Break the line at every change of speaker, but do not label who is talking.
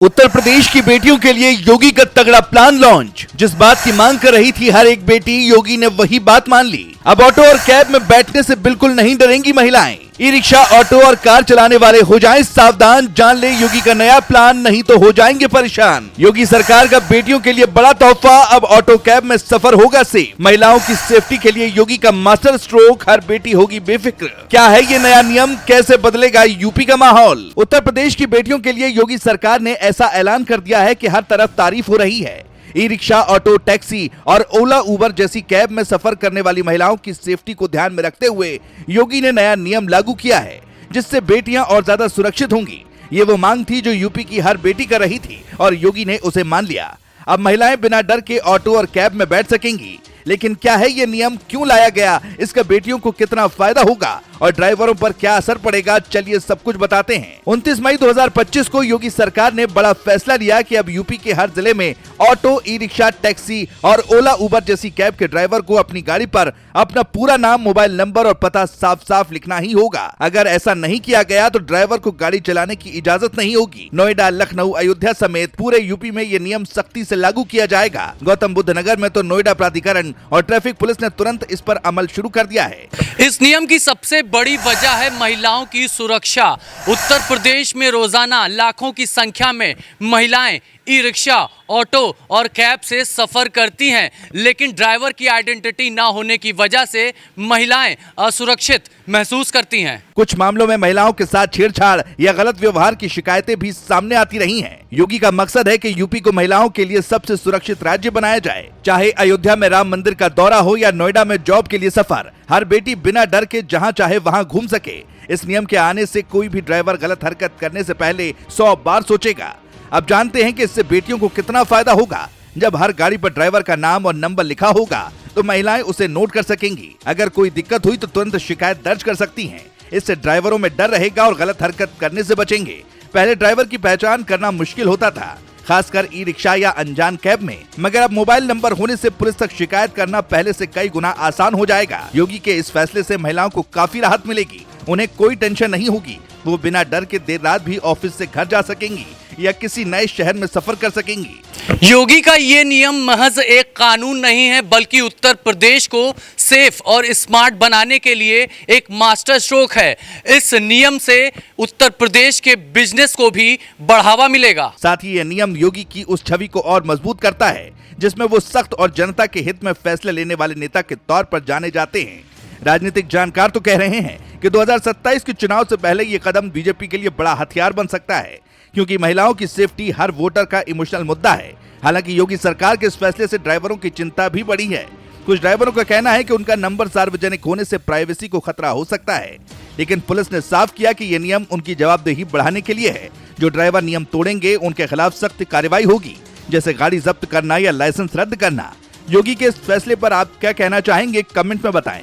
उत्तर प्रदेश की बेटियों के लिए योगी का तगड़ा प्लान लॉन्च। जिस बात की मांग कर रही थी हर एक बेटी, योगी ने वही बात मान ली। अब ऑटो और कैब में बैठने से बिल्कुल नहीं डरेंगी महिलाएं। ई रिक्शा, ऑटो और कार चलाने वाले हो जाएं सावधान, जान ले योगी का नया प्लान, नहीं तो हो जाएंगे परेशान। योगी सरकार का बेटियों के लिए बड़ा तोहफा, अब ऑटो कैब में सफर होगा सेफ। महिलाओं की सेफ्टी के लिए योगी का मास्टर स्ट्रोक, हर बेटी होगी बेफिक्र। क्या है ये नया नियम, कैसे बदलेगा यूपी का माहौल? उत्तर प्रदेश की बेटियों के लिए योगी सरकार ने ऐसा ऐलान कर दिया है कि हर तरफ तारीफ हो रही है। ई रिक्शा, ऑटो, टैक्सी और ओला उबर जैसी कैब में सफर करने वाली महिलाओं की सेफ्टी को ध्यान में रखते हुए योगी ने नया नियम लागू किया है, जिससे बेटियां और ज्यादा सुरक्षित होंगी। ये वो मांग थी जो यूपी की हर बेटी कर रही थी और योगी ने उसे मान लिया। अब महिलाएं बिना डर के ऑटो और कैब में बैठ सकेंगी। लेकिन क्या है ये नियम, क्यों लाया गया, इसका बेटियों को कितना फायदा होगा और ड्राइवरों पर क्या असर पड़ेगा, चलिए सब कुछ बताते हैं। 29 मई 2025 को योगी सरकार ने बड़ा फैसला लिया कि अब यूपी के हर जिले में ऑटो, ई रिक्शा, टैक्सी और ओला उबर जैसी कैब के ड्राइवर को अपनी गाड़ी पर अपना पूरा नाम, मोबाइल नंबर और पता साफ साफ लिखना ही होगा। अगर ऐसा नहीं किया गया तो ड्राइवर को गाड़ी चलाने की इजाजत नहीं होगी। नोएडा, लखनऊ, अयोध्या समेत पूरे यूपी में ये नियम सख्ती से लागू किया जाएगा। गौतम बुद्ध नगर में तो नोएडा प्राधिकरण और ट्रैफिक पुलिस ने तुरंत इस पर अमल शुरू कर दिया है।
इस नियम की सबसे बड़ी वजह है महिलाओं की सुरक्षा। उत्तर प्रदेश में रोजाना लाखों की संख्या में महिलाएं ई रिक्शा, ऑटो और कैब से सफर करती हैं, लेकिन ड्राइवर की आइडेंटिटी ना होने की वजह से महिलाएं असुरक्षित महसूस करती हैं।
कुछ मामलों में महिलाओं के साथ छेड़छाड़ या गलत व्यवहार की शिकायतें भी सामने आती रही हैं। योगी का मकसद है कि यूपी को महिलाओं के लिए सबसे सुरक्षित राज्य बनाया जाए। चाहे अयोध्या में राम मंदिर का दौरा हो या नोएडा में जॉब के लिए सफर, हर बेटी बिना डर के जहां चाहे वहां घूम सके। इस नियम के आने से कोई भी ड्राइवर गलत हरकत करने से पहले 100 बार सोचेगा। अब जानते हैं कि इससे बेटियों को कितना फायदा होगा। जब हर गाड़ी पर ड्राइवर का नाम और नंबर लिखा होगा तो महिलाएं उसे नोट कर सकेंगी। अगर कोई दिक्कत हुई तो तुरंत शिकायत दर्ज कर सकती हैं। इससे ड्राइवरों में डर रहेगा और गलत हरकत करने से बचेंगे। पहले ड्राइवर की पहचान करना मुश्किल होता था, खासकर ई रिक्शा या अनजान कैब में, मगर अब मोबाइल नंबर होने से पुलिस तक शिकायत करना पहले से कई गुना आसान हो जाएगा। योगी के इस फैसले से महिलाओं को काफी राहत मिलेगी। उन्हें कोई टेंशन नहीं होगी। वो बिना डर के देर रात भी ऑफिस से घर जा सकेंगी या किसी नए शहर में सफर कर सकेंगी।
योगी का ये नियम महज एक कानून नहीं है, बल्कि उत्तर प्रदेश को सेफ और स्मार्ट बनाने के लिए एक मास्टर स्ट्रोक है। इस नियम से उत्तर प्रदेश के बिजनेस को भी बढ़ावा मिलेगा।
साथ ही ये नियम योगी की उस छवि को और मजबूत करता है जिसमें वो सख्त और जनता के हित में फैसले लेने वाले नेता के तौर पर जाने जाते हैं। राजनीतिक जानकार तो कह रहे हैं कि 2027 के चुनाव से पहले ये कदम बीजेपी के लिए बड़ा हथियार बन सकता है, क्योंकि महिलाओं की सेफ्टी हर वोटर का इमोशनल मुद्दा है। हालांकि योगी सरकार के इस फैसले से ड्राइवरों की चिंता भी बढ़ी है। कुछ ड्राइवरों का कहना है कि उनका नंबर सार्वजनिक होने से प्राइवेसी को खतरा हो सकता है, लेकिन पुलिस ने साफ किया कि ये नियम उनकी जवाबदेही बढ़ाने के लिए है। जो ड्राइवर नियम तोड़ेंगे उनके खिलाफ सख्त कार्रवाई होगी, जैसे गाड़ी जब्त करना या लाइसेंस रद्द करना। योगी के इस फैसले पर आप क्या कहना चाहेंगे, कमेंट में बताएं।